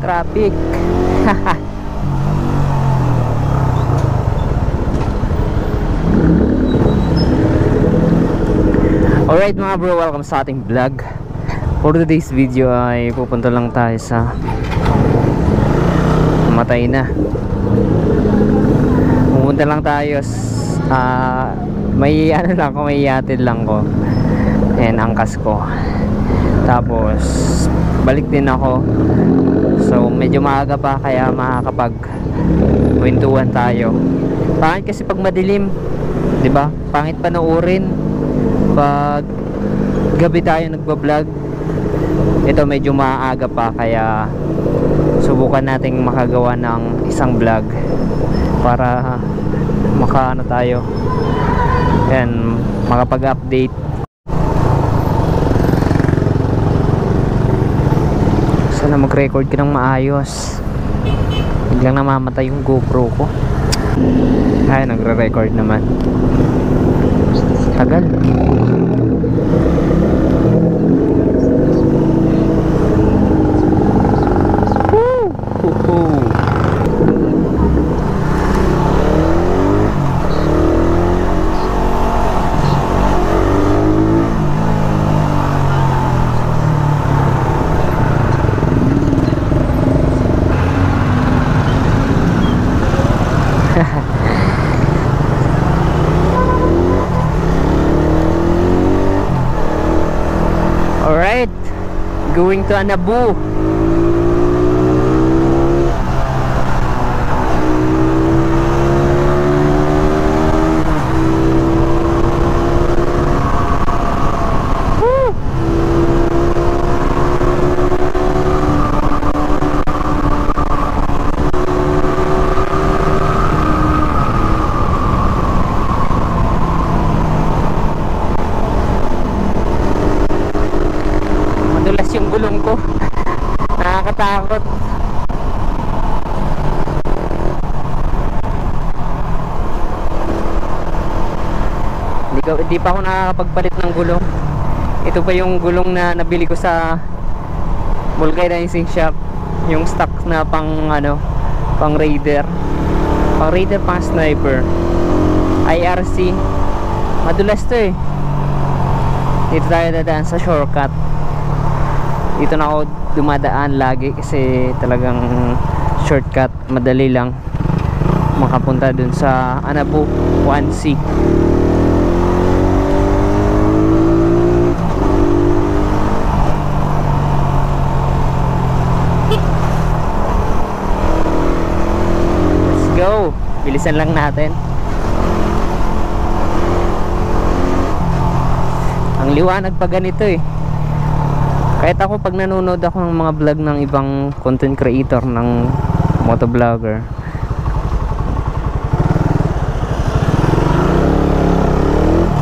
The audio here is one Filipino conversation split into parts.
traffic. Alright mga bro, welcome sa ating vlog. For today's video ay pupunta lang tayo sa Matay na. Pupunta lang tayo may ano lang ko, may yatid lang ko and angkas ko, tapos balik din ako. So medyo maaga pa kaya makakapag kwentuhan tayo. Pangit kasi pag madilim, 'di ba? Pangit panoorin pag gabi tayo nagba-vlog. Ito medyo maaga pa kaya subukan nating makagawa ng isang vlog para makaano tayo, yan, makapag-update. Sana mag-record ka ng maayos. Biglang namamatay yung GoPro ko. Ay, nagre-record naman. Tagal. Alright, going to Anabu. Yung gulong ko nakakatakot. Hindi pa ako nakakapagpalit ng gulong. Ito pa yung gulong na nabili ko sa vulcanizing shop, yung stock na pang pang raider, pang sniper, IRC. Madulas to eh. Dito tayo dadaan sa shortcut. Dito na ako dumadaan lagi kasi talagang shortcut, madali lang makapunta dun sa Anabu 1C. Let's go, bilisan lang natin. Ang liwanag pa ganito eh. Kahit ako pag nanonood ako ng mga vlog ng ibang content creator, ng motovlogger,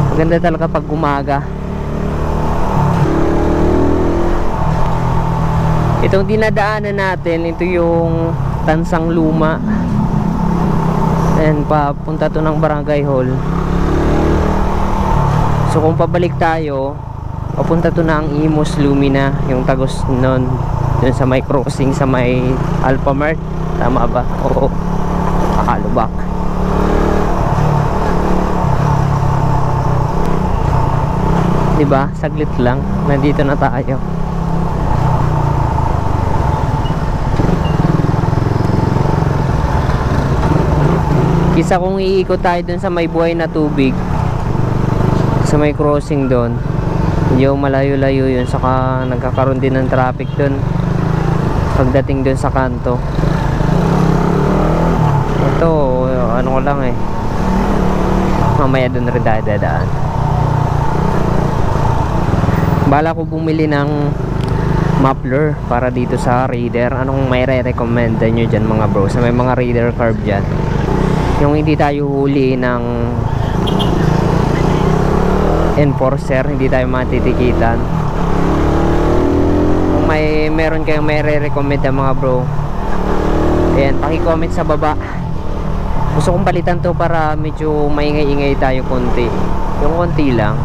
maganda talaga pag umaga. Itong dinadaanan natin, ito yung Tansang Luma, and papunta to ng Barangay Hall. So kung pabalik tayo, papunta to na ang Imus Lumina, yung tagos nun, dun sa may crossing sa may Alphamart. Tama ba? Oo, Kakalubak. Diba? Saglit lang, nandito na tayo. Kisa kung iikot tayo dun sa may buhay na tubig, sa may crossing dun, medyo malayo-layo yun, saka nagkakaroon din ng traffic dun pagdating dun sa kanto. Ito, ano ko lang eh, mamaya dun rin tayo dadaan. Bala ko bumili ng muffler para dito sa Raider. Anong may re-recommend nyo dyan mga bro, sa may mga Raider carb dyan, yung hindi tayo huli ng enforcer, hindi tayo matitikitan. Kung meron kayong may re-recommend na mga bro, ayan, paki-comment sa baba. Gusto kong palitan to para medyo maingay-ingay tayo konti, yung konti lang.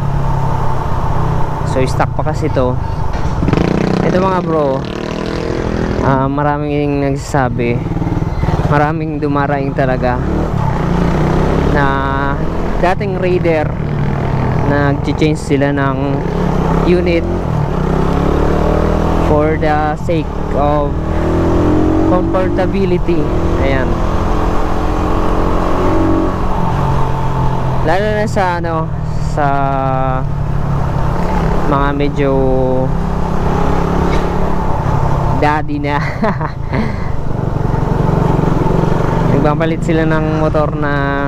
So stock pa kasi to. Ito mga bro, Maraming nagsasabi, maraming dumaraing talaga na dating Raider na nag-change sila ng unit for the sake of comfortability. Ayan, lalo na sa sa mga medyo daddy na nagpapalit sila ng motor na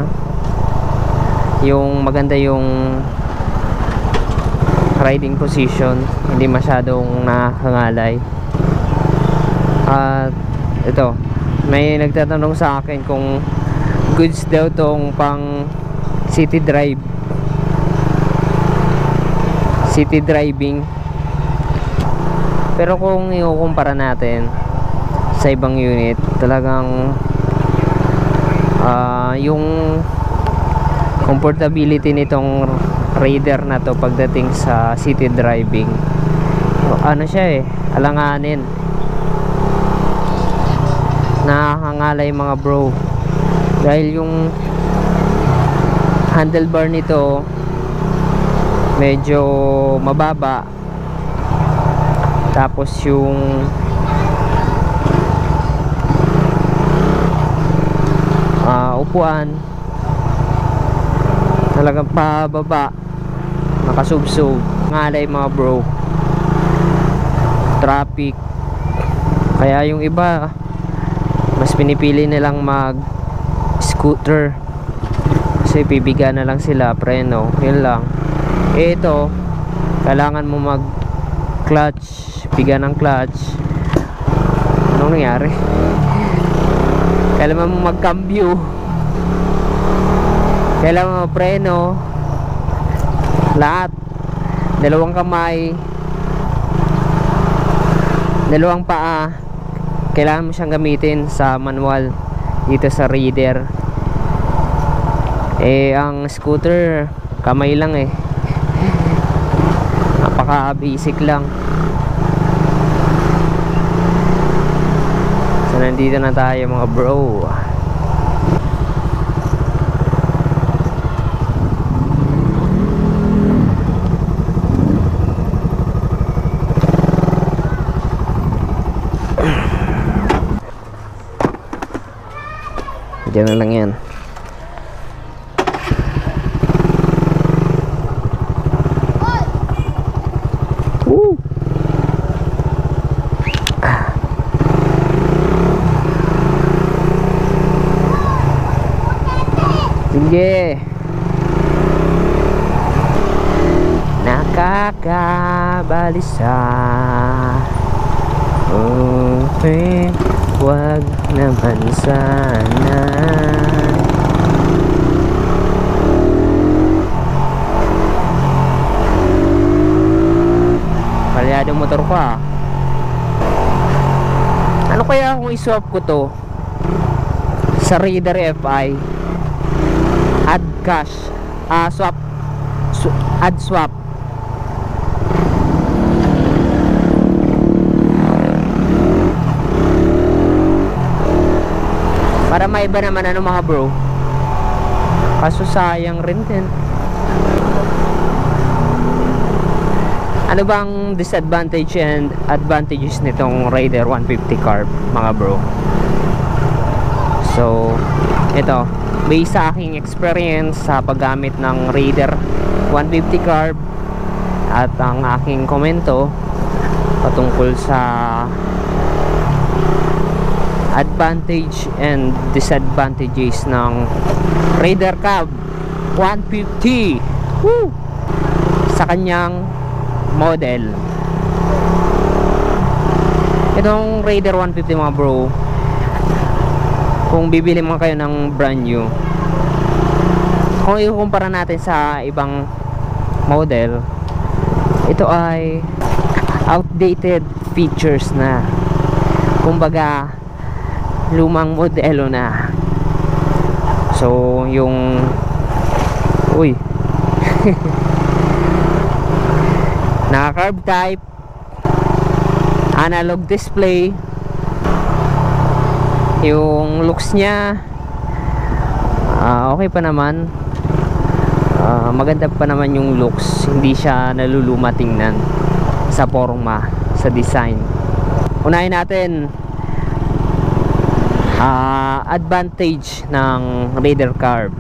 yung maganda yung riding position, hindi masyadong nakakangalay. At ito, may nagtatanong sa akin kung goods daw tong pang city driving. Pero kung ikukumpara natin sa ibang unit, talagang yung comfortability nitong Raider na to pagdating sa city driving, siya alanganin, nakakangalay mga bro, dahil yung handlebar nito medyo mababa, tapos yung upuan talagang pababa, nakasubsob, ngalay mga bro, traffic. Kaya yung iba mas pinipili nilang mag scooter kasi pibiga na lang sila, preno, yun lang. Ito, kailangan mo mag clutch, biga ng clutch. Anong nangyari? Kailangan mo mag cambio, kailangan mo preno, lahat, dalawang kamay, dalawang paa, kailangan mo siyang gamitin sa manual dito sa Raider. Ang scooter kamay lang napaka basic lang. So nandito na tayo mga bro. Diyan na lang yan. Woo! Sige. Nakakabalisa. Okay, wag naman sana. Palyadong motor ko Ano kaya kung i-swap ko to sa Raider FI? Add cash, add swap. Para maiba naman mga bro. Kaso sayang rin din. Ano bang disadvantage and advantages nitong Raider 150 carb mga bro? So ito, based sa aking experience sa paggamit ng Raider 150 carb at ang aking komento patungkol sa advantage and disadvantages ng Raider Cab 150 sa kanyang model. Itong Raider 150 mga bro, kung bibili mo kayo ng brand new, kung ikukumpara natin sa ibang model, ito ay outdated features na, kumbaga lumang modelo na. So yung naka carb type, analog display, Yung looks niya okay pa naman. Maganda pa naman yung looks, hindi siya naluluma tingnan sa forma, sa design. Unahin natin advantage ng Raider Carb.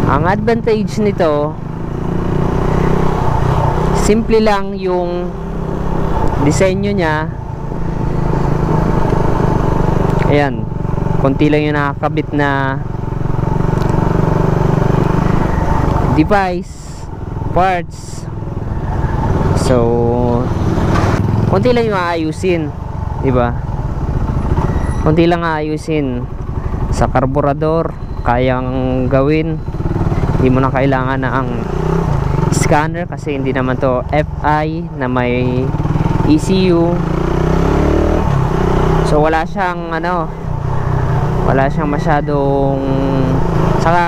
Ang advantage nito, simple lang yung disenyo niya. Ayan, konti lang yung nakakabit na device, parts. So, konti lang yung aayusin, di ba? Konti lang aayusin. Sa karburador, kayang gawin. Hindi mo na kailangan na ang scanner kasi hindi naman to FI na may ECU. So, wala siyang wala siyang masyadong, saka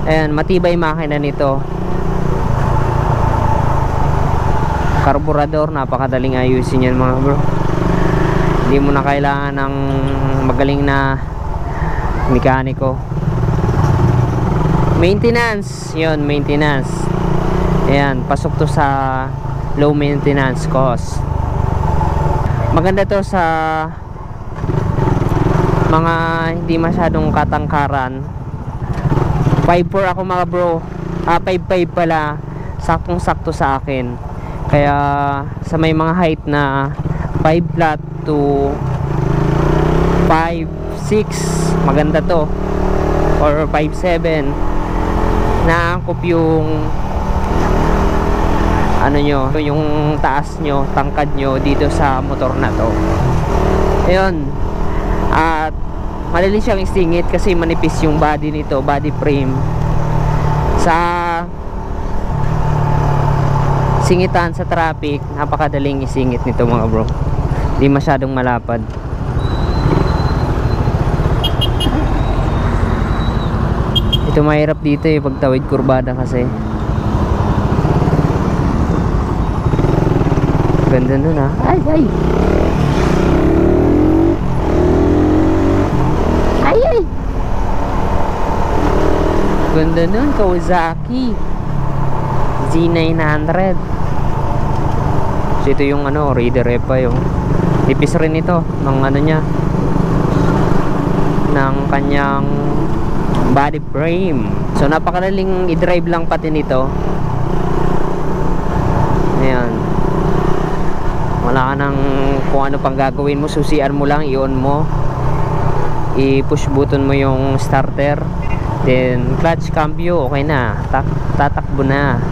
ayan, matibay makina nito. Karburador, napakadaling ayusin yan mga bro. Hindi mo na kailangan ng magaling na mekaniko. Maintenance, yun, maintenance. Ayan, pasok to sa low maintenance cost. Maganda to sa mga hindi masyadong katangkaran. 5'4" ako mga bro. 5'5" pala. Saktong sakto sa akin. Kaya sa may mga height na 5 flat to 5'6", maganda to. Or 5'7", naangkop yung yung taas nyo, tangkad nyo dito sa motor na to. Ayun. At madali siyang isingit kasi manipis yung body nito, body frame. Sa singitan sa traffic, napakadaling isingit nito mga bro. Hindi masyadong malapad. Ito mahirap dito pagtawid kurbada kasi. Ganda nun Ay, ay. Ay. Ganda nun, Kawasaki Z900. So ito yung Raider FI yung tipis rin ito ng niya, ng kanyang body frame. So napakadaling i-drive lang pati nito. Ayan, wala ka nang kung ano pang gagawin mo, susian mo lang, i-on mo, i-push button mo yung starter, then clutch, cambio, okay na, tatakbo na.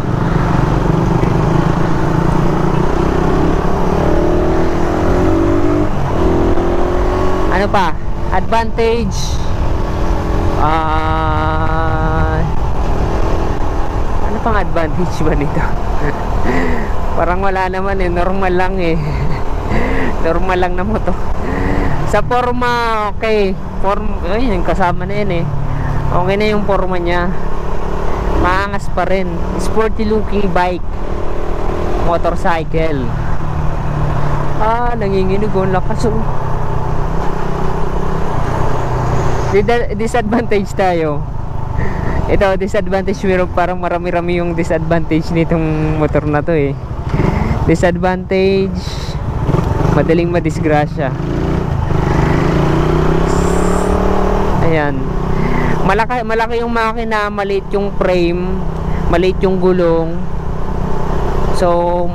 Ano pa? Advantage, ano pang advantage ba nito? Parang wala naman normal lang normal lang na moto. Sa forma, okay, ayun, kasama na yan okay na yung forma niya. Maangas pa rin, sporty looking bike, motorcycle. Nanginginig ang lakas. Disadvantage tayo. Ito, disadvantage, pero parang marami-rami yung disadvantage nitong motor na to Disadvantage, madaling madisgrasya. Ayan, malaki yung makina, maliit yung frame, maliit yung gulong. So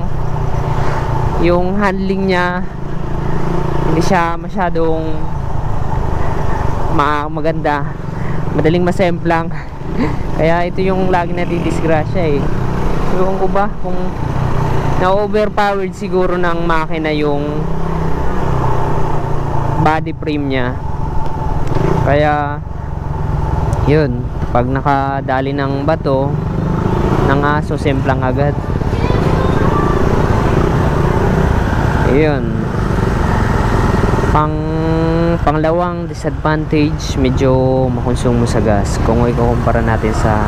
yung handling niya hindi siya masyadong maganda, madaling masemplang. Kaya ito yung lagi nadidisgrasya Ewan ko ba kung na-overpowered siguro ng makina yung body frame niya. Kaya yun, pag nakadali ng bato, ng aso, semplang agad. Ayun. Panglawang disadvantage, medyo makonsumo sa gas kung ikukumpara natin sa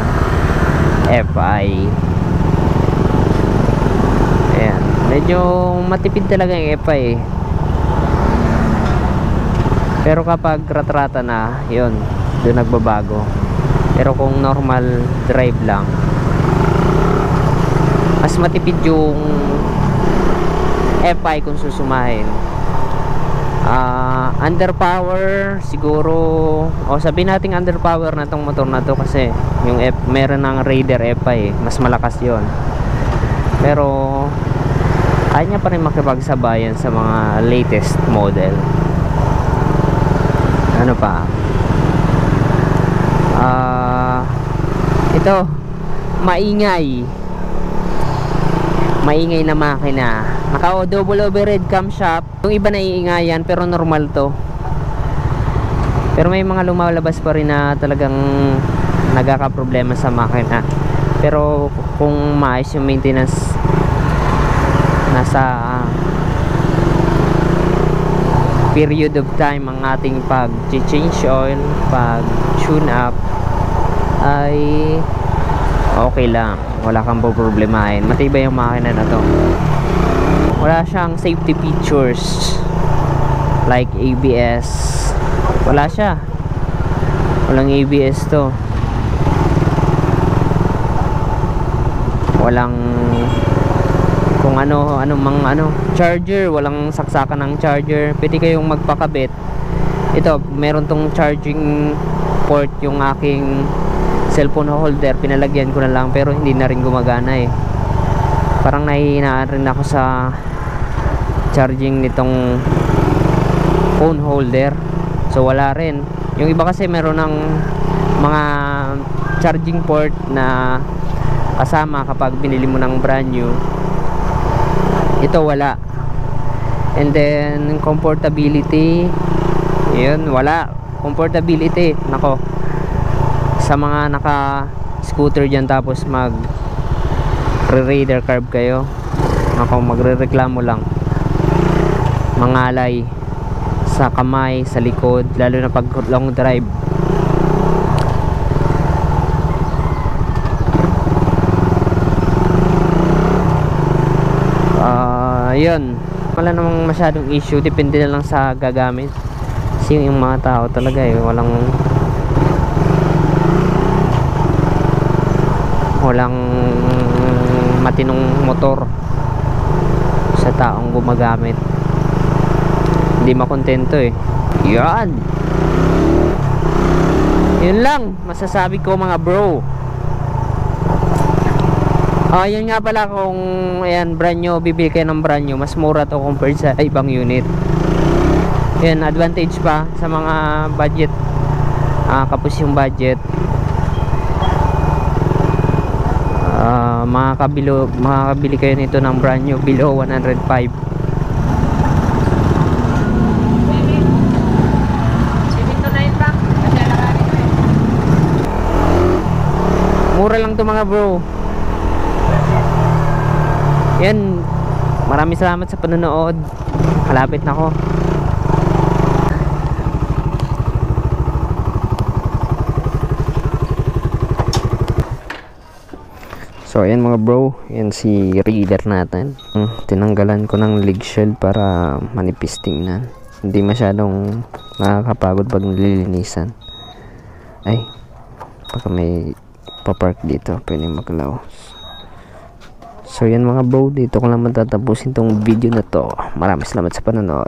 FI. Ayan, medyo matipid talaga yung FI Pero kapag ratrata na, yun, doon nagbabago. Pero kung normal drive lang, mas matipid yung FI kung susumahin. Underpower siguro, o sabihin natin underpower na tong motor na to kasi yung meron ng Raider FI mas malakas yon. Pero kaya niya pa rin makipagsabayan sa mga latest model. Ano pa, ito maingay na makina. Naka double overhead camshaft. Yung iba naiingayan pero normal to. Pero may mga lumalabas pa rin na talagang nagkakaproblema sa makina. Pero kung maayos yung maintenance, nasa period of time ang ating pag-change oil, pag-tune up, ay okay lang, wala kang problemahin. Matibay yung makina na to. Wala siyang safety features like ABS, wala siya, walang ABS to, walang kung ano charger, walang saksakan ng charger. Pwede kayong magpakabit. Ito, meron tong charging port yung aking cellphone holder, pinalagyan ko na lang pero hindi na rin gumagana eh. Parang nahihinaan rin ako sa charging nitong phone holder, so wala rin. Yung iba kasi meron ng mga charging port na kasama kapag binili mo ng brand new. Ito wala. And then comfortability, yun, wala. Comfortability, nako, sa mga naka scooter dyan tapos mag Raider carb kayo, nako, magrereklamo lang, mangalay sa kamay, sa likod, lalo na pag long drive. Yun, wala namang masyadong issue, depende na lang sa gagamit. Kasi yung mga tao talaga walang matinong motor sa taong gumagamit, hindi makontento eh. Yun lang masasabi ko mga bro. Yun nga pala, kung ayan, brand new, bibili kayo ng brand new, mas mura to compared sa ibang unit. Yan, advantage pa sa mga budget, kapos yung budget. Makakabili kayo nito ng brand new below 105. Mura lang to mga bro. Yan, maraming salamat sa panonood. Malapit na ako. So ayan mga bro, yan si Raider natin. Tinanggalan ko ng leg shield para manipis tingnan. Hindi masyadong nakakapagod pag nililinisan. Ay, pagka may papark dito, pwede maglaw. So yan mga bro, dito ko lang matatapusin tong video na to. Maraming salamat sa panonood.